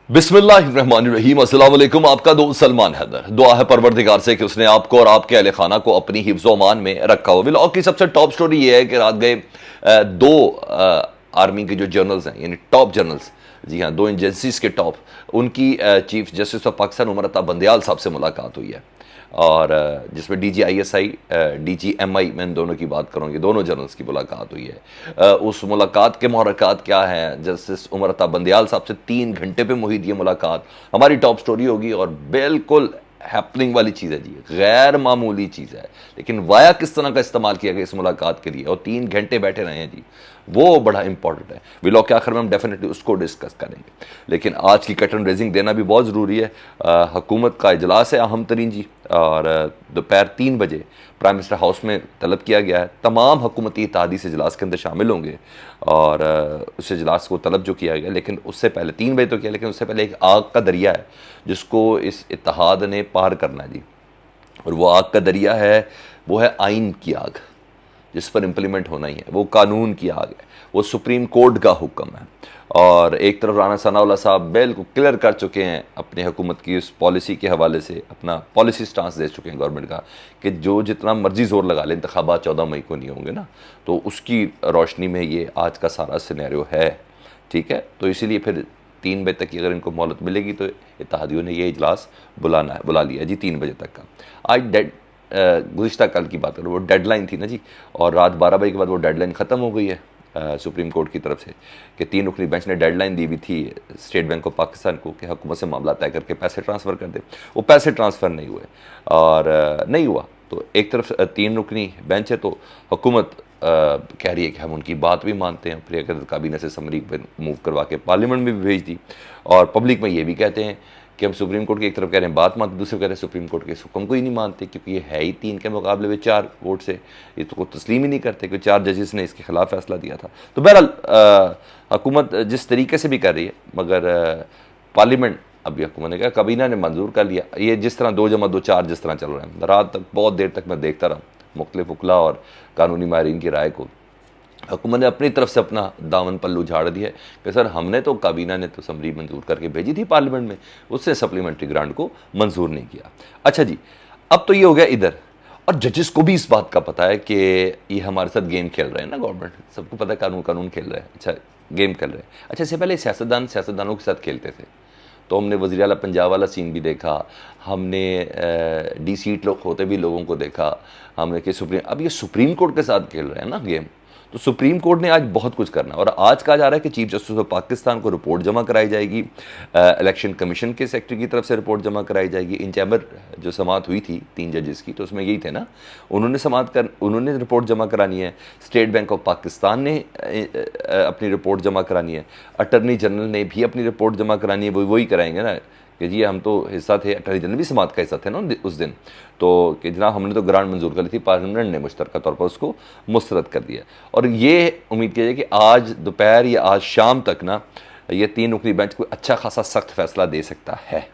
बिस्मिल्लाहिर्रहमानिर्रहीम, अस्सलाम वालेकुम। आपका दोस्त सलमान हैदर। दुआ है परवरदिगार से कि उसने आपको और आपके अहले खाना को अपनी हिफ्ज़ अमान में रखा हो। व्लॉग की सबसे टॉप स्टोरी ये है कि रात गए दो आर्मी के जो जनरल्स हैं, यानी टॉप जनरल्स, जी हाँ, दो एजेंसीज के टॉप, उनकी chief justice of Pakistan Umar Ata Bandial साहब से मुलाकात हुई है। और जिसमें DGISI, DGMI, मैं इन दोनों की बात करूँगी, दोनों जनरल्स की मुलाकात हुई है। उस मुलाकात के मुहर्रकात क्या हैं, जस्टिस उमर अता बंदयाल साहब से 3 घंटे पे मुहित ये मुलाकात हमारी टॉप स्टोरी होगी। और बिल्कुल हैपनिंग वाली चीज़ है जी, गैर मामूली चीज़ है। लेकिन वाया किस तरह का इस्तेमाल किया गया इस मुलाकात के लिए, और 3 घंटे बैठे रहे हैं जी, वो बड़ा इंपॉर्टेंट है। व्लॉग के आखिर में हम डेफिनेटली उसको डिस्कस करेंगे। लेकिन आज की कटन रेजिंग देना भी बहुत ज़रूरी है। हुकूमत का इजलास है अहम तरीन जी, और दोपहर 3 बजे प्राइम मिनिस्टर हाउस में तलब किया गया है। तमाम हुकूमती इत्तेहादी इस इजलास के अंदर शामिल होंगे, और उस इजलास को तलब जो किया गया, लेकिन उससे पहले 3 बजे तो किया, लेकिन उससे पहले एक आग का दरिया है जिसको इस इत्तेहाद ने पार करना है जी। और वो आग का दरिया है, वो है आइन की आग, जिस पर इम्प्लीमेंट होना ही है। वो कानून की आग है, वो सुप्रीम कोर्ट का हुक्म है। और एक तरफ राना सनाउल्लाह साहब बिल्कुल क्लियर कर चुके हैं अपनी हुकूमत की उस पॉलिसी के हवाले से, अपना पॉलिसी स्टांस दे चुके हैं गवर्नमेंट का, कि जो जितना मर्जी जोर लगा ले, इंतखाबात 14 मई को नहीं होंगे ना, तो उसकी रोशनी में ये आज का सारा सिनेरियो है। ठीक है, तो इसीलिए फिर 3 बजे तक की अगर इनको मोहलत मिलेगी तो इत्तेहादियों ने ये इजलास बुला लिया जी 3 बजे तक का। आज गुज़िश्ता कल की बात करो, वो डेडलाइन थी ना जी, और रात 12 बजे के बाद वो डेडलाइन ख़त्म हो गई है सुप्रीम कोर्ट की तरफ से, कि 3 रुकनी बेंच ने डेडलाइन दी हुई थी स्टेट बैंक ऑफ पाकिस्तान को कि हुकूमत से मामला तय करके पैसे ट्रांसफ़र कर दे। वो पैसे ट्रांसफ़र नहीं हुए, और नहीं हुआ तो एक तरफ 3 रुकनी बेंच है, तो हुकूमत कह रही है कि हम उनकी बात भी मानते हैं। फिर अगर काबीना से समरी मूव करवा के पार्लियामेंट में भी भेज दी, और पब्लिक में ये भी कहते हैं कि हम सुप्रीम कोर्ट की एक तरफ कह रहे हैं बात मानते, दूसरे कह रहे हैं सुप्रीम कोर्ट के इस हुक्म को ही नहीं मानते, क्योंकि ये है ही 3 के मुकाबले में 4 वोट से, ये तो तस्लीम ही नहीं करते कि 4 जजेस ने इसके खिलाफ फैसला दिया था। तो बहरहाल हुकूमत जिस तरीके से भी कर रही है, मगर पार्लियामेंट, अभी हुकूमत ने कहा, काबीना ने मंजूर कर लिया। ये जिस तरह 2+2=4 जिस तरह चल रहा है, रात तक बहुत देर तक मैं देखता रहा मुख्तलिफ वकला और कानूनी माहिरीन की राय को। हुकूमत ने अपनी तरफ से अपना दामन पल्लू झाड़ दिया है कि सर हमने तो, काबीना ने तो समरी मंजूर करके भेजी थी पार्लियामेंट में, उससे सप्लीमेंट्री ग्रांट को मंजूर नहीं किया। अच्छा जी, अब तो ये हो गया इधर, और जजेस को भी इस बात का पता है कि ये हमारे साथ गेम खेल रहे हैं ना, गवर्नमेंट सबको पता है कानून खेल रहे हैं, अच्छा गेम खेल रहे हैं। अच्छा, इससे पहले सियासतदानों के साथ खेलते थे, तो हमने वज़ीर आला पंजाब वाला सीन भी देखा, हमने डी सीट लोग होते भी लोगों को देखा, हमने कि अब ये सुप्रीम कोर्ट के साथ खेल रहे हैं ना गेम। तो सुप्रीम कोर्ट ने आज बहुत कुछ करना है, और आज कहा जा रहा है कि चीफ जस्टिस ऑफ पाकिस्तान को रिपोर्ट जमा कराई जाएगी, इलेक्शन कमीशन के सेक्रेटरी की तरफ से रिपोर्ट जमा कराई जाएगी। इन चैम्बर जो समात हुई थी 3 जजेस की, तो उसमें यही थे ना, उन्होंने रिपोर्ट जमा करानी है। स्टेट बैंक ऑफ पाकिस्तान ने अपनी रिपोर्ट जमा करानी है। अटर्नी जनरल ने भी अपनी रिपोर्ट जमा करानी है, वही कराएंगे ना कि जी हम तो हिस्सा थे, अटर्नी जनरल भी समात का हिस्सा थे ना उस दिन, तो कि जनाब हमने तो ग्रांट मंजूर कर ली थी, पार्लियामेंट ने मुश्तरका तौर पर उसको मुस्तरद कर दिया। और ये उम्मीद की जाए कि आज दोपहर या आज शाम तक ना ये 3 रुकनी बेंच कोई अच्छा खासा सख्त फैसला दे सकता है।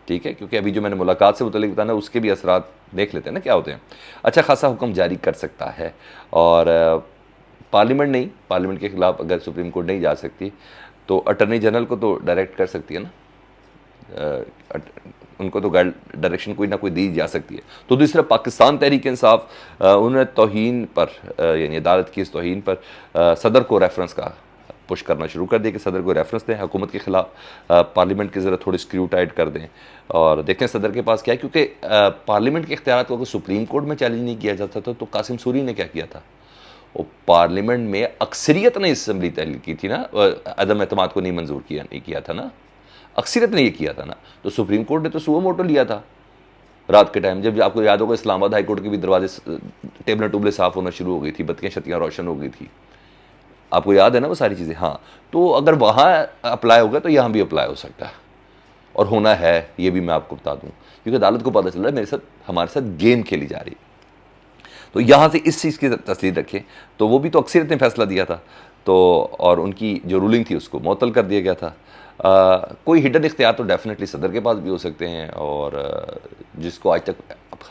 ठीक है, क्योंकि अभी जो मैंने मुलाकात से मुतल्लिक बताना, उसके भी असरात देख लेते हैं ना क्या होते हैं। अच्छा खासा हुक्म जारी कर सकता है, और पार्लियामेंट के खिलाफ अगर सुप्रीम कोर्ट नहीं जा सकती, तो अटर्नी जनरल को तो डायरेक्ट कर सकती है ना, उनको तो डायरेक्शन कोई ना कोई दी जा सकती है। तो दूसरा पाकिस्तान तहरीक इंसाफ, उन्होंने तौहीन पर, यानी अदालत की इस तौहीन पर सदर को रेफरेंस का पुश करना शुरू कर दिया कि सदर को रेफरेंस दें हुकूमत के ख़िलाफ़, पार्लियामेंट की ज़रा थोड़ी स्क्रू टाइट कर दें, और देखें सदर के पास क्या है। क्योंकि पार्लियामेंट के इख्तियार को अगर सुप्रीम कोर्ट में चैलेंज नहीं किया जाता था, तो कासिम सूरी ने क्या किया था, वो पार्लियामेंट में अक्सरियत ने इसम्बली तहलील की थी ना, अदम एतमाद को नहीं किया था ना, अक्सरियत ने ये किया था ना, तो सुप्रीम कोर्ट ने तो सुओ मोटो लिया था रात के टाइम, जब आपको याद होगा इस्लामाबाद हाई कोर्ट के भी दरवाजे, टेबलें टूबलें साफ़ होना शुरू हो गई थी, बत्तियाँ शत्तियाँ रोशन हो गई थी, आपको याद है ना वो सारी चीज़ें। हाँ, तो अगर वहाँ अप्लाई होगा तो यहाँ भी अप्लाई हो सकता है, और होना है, ये भी मैं आपको बता दूँ, क्योंकि अदालत को पता चल रहा है मेरे साथ, हमारे साथ गेम खेली जा रही है। तो यहाँ से इस चीज़ की तस्दीर रखें, तो वो भी तो अक्सरियत ने फैसला दिया था, तो और उनकी जो रूलिंग थी उसको मुअत्तल कर दिया गया था। कोई हिडन इख्तियार तो डेफिनेटली सदर के पास भी हो सकते हैं, और जिसको आज तक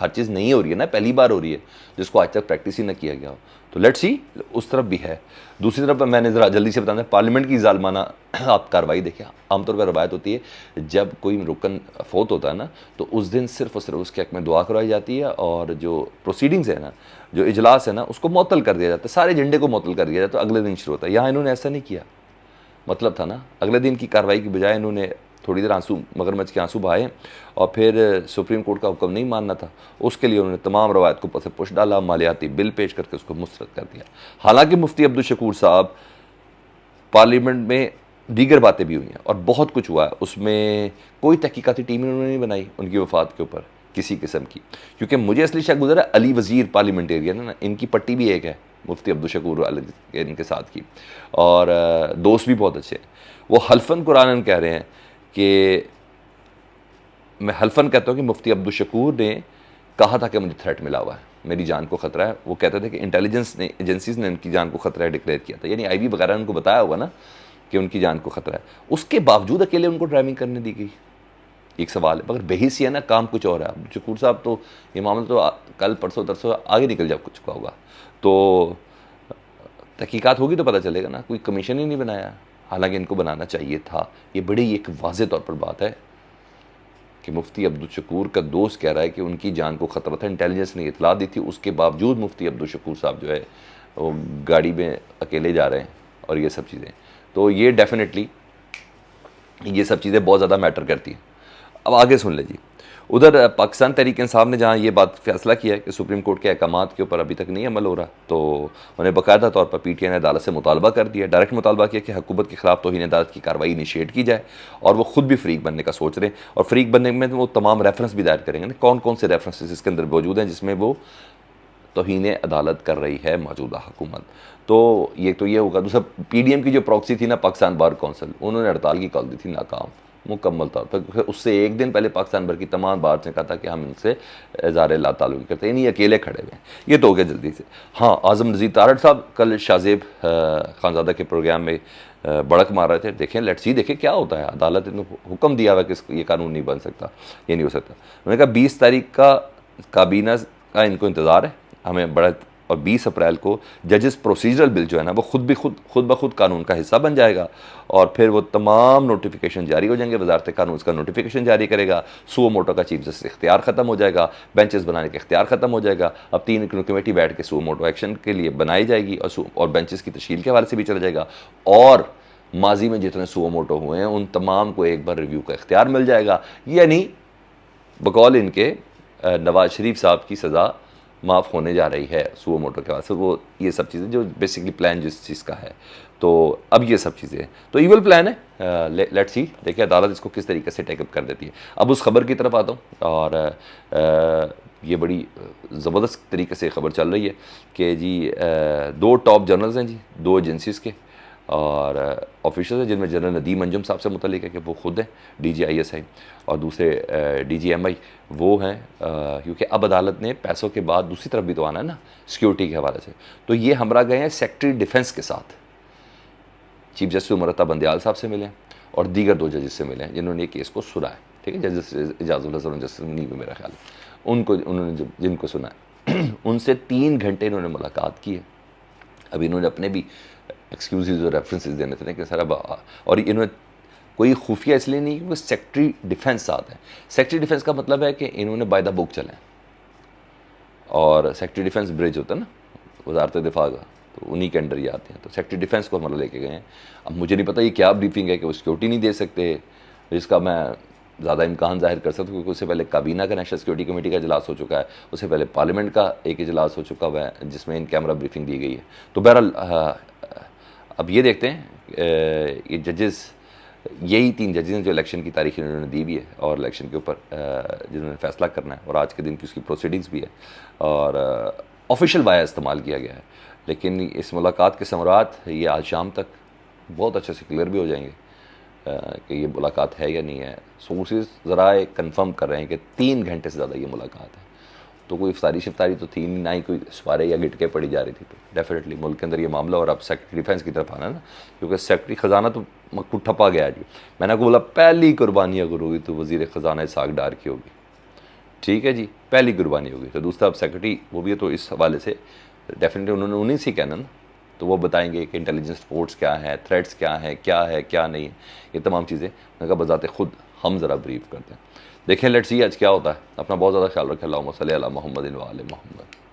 हर चीज़ नहीं हो रही है ना, पहली बार हो रही है, जिसको आज तक प्रैक्टिस ही ना किया गया हो, तो लेट्स सी उस तरफ भी है। दूसरी तरफ मैंने ज़रा जल्दी से बताना, पार्लियामेंट की जालमाना आप कार्रवाई देखें। आमतौर पर रवायत होती है जब कोई रुकन फोत होता है ना, तो उस दिन सिर्फ और सिर्फ उसके हक में दुआ करवाई जाती है, और जो प्रोसीडिंग्स है ना, जो इजलास है ना, उसको मुअत्तल कर दिया जाता है, सारे एजेंडे को मुअत्तल कर दिया जाता है, तो अगले दिन शुरू होता है। यहाँ इन्होंने ऐसा नहीं किया। मतलब था ना, अगले दिन की कार्रवाई की बजाय इन्होंने थोड़ी देर आंसू, मगरमच्छ के आंसू बहाए, और फिर सुप्रीम कोर्ट का हुक्म नहीं मानना था, उसके लिए उन्होंने तमाम रवायत को पसे पुश डाला, मालियाती बिल पेश करके उसको मुस्तरद कर दिया। हालांकि मुफ्ती अब्दुल शकूर साहब पार्लियामेंट में दीगर बातें भी हुई हैं और बहुत कुछ हुआ है, उसमें कोई तहकीकाती टीम इन्होंने नहीं बनाई उनकी वफात के ऊपर किसी किस्म की, क्योंकि मुझे असली शक गुजरा अली वज़ीर पार्लियामेंटेरियन है ना, इनकी पट्टी भी एक है मुफ्ती अब्दुल शकूर इनके साथ की, और दोस्त भी बहुत अच्छे हैं। वो हल्फन कुरानन कह रहे हैं कि, मैं हल्फन कहता हूँ कि मुफ्ती अब्दुल शकूर ने कहा था कि मुझे थ्रेट मिला हुआ है, मेरी जान को खतरा है। वो कहते थे कि इंटेलिजेंस ने, एजेंसीज ने उनकी जान को खतरा है डिक्लेयर किया था, यानी आईबी वगैरह ने उनको बताया हुआ ना कि उनकी जान को खतरा है, उसके बावजूद अकेले उनको ड्राइविंग करने दी गई। एक सवाल है, मगर बेहिसी है ना, काम कुछ और है। अब्दुल शकूर साहब तो ये मामला तो कल परसों तरसों आगे निकल जा चुका होगा, तो तहकीकात होगी तो पता चलेगा ना। कोई कमीशन ही नहीं बनाया, हालांकि इनको बनाना चाहिए था। ये बड़ी एक वाज़ेह तौर पर बात है कि मुफ्ती अब्दुल शकूर का दोस्त कह रहा है कि उनकी जान को ख़तरा था, इंटेलिजेंस ने इतला दी थी, उसके बावजूद मुफ्ती अब्दुल शकूर साहब जो है वो गाड़ी में अकेले जा रहे हैं, और ये सब चीज़ें, तो ये डेफिनेटली ये सब चीज़ें बहुत ज़्यादा मैटर करती हैं। अब आगे सुन लीजिए, उधर पाकिस्तान तहरीक इंसाफ ने जहाँ ये बात फैसला किया है कि सुप्रीम कोर्ट के अहकामात के ऊपर अभी तक नहीं अमल हो रहा, तो उन्हें बाकायदा तौर पर पीटीआई ने अदालत से मुतालबा कर दिया, डायरेक्ट मुतालबा किया कि हुकूमत के खिलाफ तौहीन अदालत की कार्रवाई इनिशिएट की जाए, और वो खुद भी फ़रीक बनने का सोच रहे हैं, और फ़रीक बनने में वो तमाम रेफरेंस भी दायर करेंगे। कौन कौन से रेफरेंसेस इसके अंदर मौजूद हैं जिसमें वो तौहीन अदालत कर रही है मौजूदा हुकूमत। तो ये होगा। दूसरा, पीडीएम की जो प्रॉक्सी थी ना, पाकिस्तान बार कौंसिल, उन्होंने हड़ताल की कॉल दी थी, नाकाम मुकम्मल तौर पर। उससे एक दिन पहले पाकिस्तान भर की तमाम बार ने कहा था कि हम इनसे इज़हार ला ताल्लुक़ करते हैं, नहीं अकेले खड़े हुए हैं। ये तो हो गया जल्दी से। हाँ, आज़म नज़ीर तारड़ साहब कल शाहजेब खानज़ादा के प्रोग्राम में बड़क मार रहे थे। देखें, लेट्स सी, देखें क्या होता है। अदालत ने हुक्म दिया हुआ कि ये कानून नहीं बन सकता, ये नहीं हो सकता। उन्होंने कहा 20 तारीख का काबीना का इनको इंतज़ार है, हमें बड़ा, और 20 अप्रैल को जजेस प्रोसीजरल बिल जो है ना, वो खुद ब खुद कानून का हिस्सा बन जाएगा, और फिर वो तमाम नोटिफिकेशन जारी हो जाएंगे। वजारत कानून उसका नोटिफिकेशन जारी करेगा, सुओ मोटो का चीफ जस्टिस इख्तियार ख़त्म हो जाएगा, बेंचेस बनाने का इख्तियार ख़त्म हो जाएगा। अब 3 कमेटी बैठ के सुओ मोटो एक्शन के लिए बनाई जाएगी, और बेंचेस की तश्कील के हवाले से भी चला जाएगा, और माजी में जितने सुओ मोटो हुए हैं उन तमाम को एक बार रिव्यू का इख्तियार मिल जाएगा। यानी बकौल इनके नवाज शरीफ साहब की सज़ा माफ़ होने जा रही है सुओ मोटो के बाद से। वो ये सब चीज़ें जो बेसिकली प्लान जिस चीज़ का है, तो अब ये सब चीज़ें तो ईवल प्लान है। लेट्स सी, देखिए अदालत इसको किस तरीके से टेकअप कर देती है। अब उस खबर की तरफ आता हूँ, और ये बड़ी ज़बरदस्त तरीके से खबर चल रही है कि जी 2 टॉप जर्नल्स हैं जी, 2 एजेंसीज़ के और ऑफिसर्स हैं, जिनमें जनरल नदीम अंजुम साहब से मुतल्लिक है कि वो खुद हैं DGISI, और दूसरे DGMI वो हैं, क्योंकि अब अदालत ने पैसों के बाद दूसरी तरफ भी तो आना है ना, सिक्योरिटी के हवाले से। तो ये हमरा गए हैं सेक्रेटरी डिफेंस के साथ, चीफ जस्टिस उमरता बंदयाल साहब से मिले और दीगर 2 जजेस से मिले जिन्होंने ये केस को सुना है। ठीक है, जजेस इजाजुल हसन जस्टिस मुनीब में मेरा ख्याल है, उन्होंने जिनको सुना है उनसे 3 घंटे इन्होंने मुलाकात की है। अब इन्होंने अपने भी एक्सक्यूज़ और रेफरेंसेस देने थे कि सर अब, और इन्होंने कोई खुफिया इसलिए नहीं कि वो सेक्रेटरी डिफेंस साथ है। सेक्रेटरी डिफेंस का मतलब है कि इन्होंने बाय द बुक चले, और सेक्रेटरी डिफेंस ब्रिज होता है ना वजारत दिफा का, तो उन्हीं के अंडर ही आते हैं। तो सेक्रेटरी डिफेंस को हमारा लेके गए हैं। अब मुझे नहीं पता ये क्या ब्रीफिंग है कि वो सिक्योरिटी नहीं दे सकते, जिसका मैं ज़्यादा इम्कान जाहिर कर सकता हूँ, क्योंकि उससे पहले काबीना का नेशनल सिक्योरिटी कमेटी का इजलास हो चुका है, उससे पहले पार्लियामेंट का एक इजलास हो चुका हुआ है जिसमें इन कैमरा ब्रीफिंग दी गई है। तो बहरहाल अब ये देखते हैं ये जजेस, यही 3 जजेस हैं जो इलेक्शन की तारीख इन्होंने दी भी है, और इलेक्शन के ऊपर जिन्होंने फैसला करना है, और आज के दिन की उसकी प्रोसीडिंग्स भी है, और ऑफिशियल वाया इस्तेमाल किया गया है। लेकिन इस मुलाकात के समरात ये आज शाम तक बहुत अच्छे से क्लियर भी हो जाएंगे कि ये मुलाकात है या नहीं है। सोर्सेज ज़राए कंफर्म कर रहे हैं कि 3 घंटे से ज़्यादा ये मुलाकात है। तो कोई इफ्तारी शिफ्तारी तो थी नहीं, ना ही कोई सवारे या गिटके पड़ी जा रही थी। तो डेफिनेटली मुल्क के अंदर ये मामला, और अब सेक्रेटरी डिफेंस की तरफ आना ना, क्योंकि सेक्रेटरी ख़जाना तो मक्कू ठप्पा गया जी। मैंने आपको बोला पहली कुर्बानी अगर होगी तो वज़ीर ख़जाना इसहाक डार की होगी। ठीक है जी, पहली कुर्बानी होगी। तो दूसरा अब सेक्रेटरी वो भी है, तो इस हवाले से डेफिनेटली उन्होंने उन्हीं से कहना ना, तो वो बताएंगे कि इंटेलिजेंस रिपोर्ट्स क्या है, थ्रेट्स क्या है, क्या नहीं, ये तमाम चीज़ें मैं कहा बजाते खुद हम ज़रा ब्रीफ करते हैं। देखें, लेट्स सी आज क्या होता है। अपना बहुत ज़्यादा ख्याल रखें। अल्लाहुम्मा सल्ली अला मुहम्मदिन व आले मुहम्मद।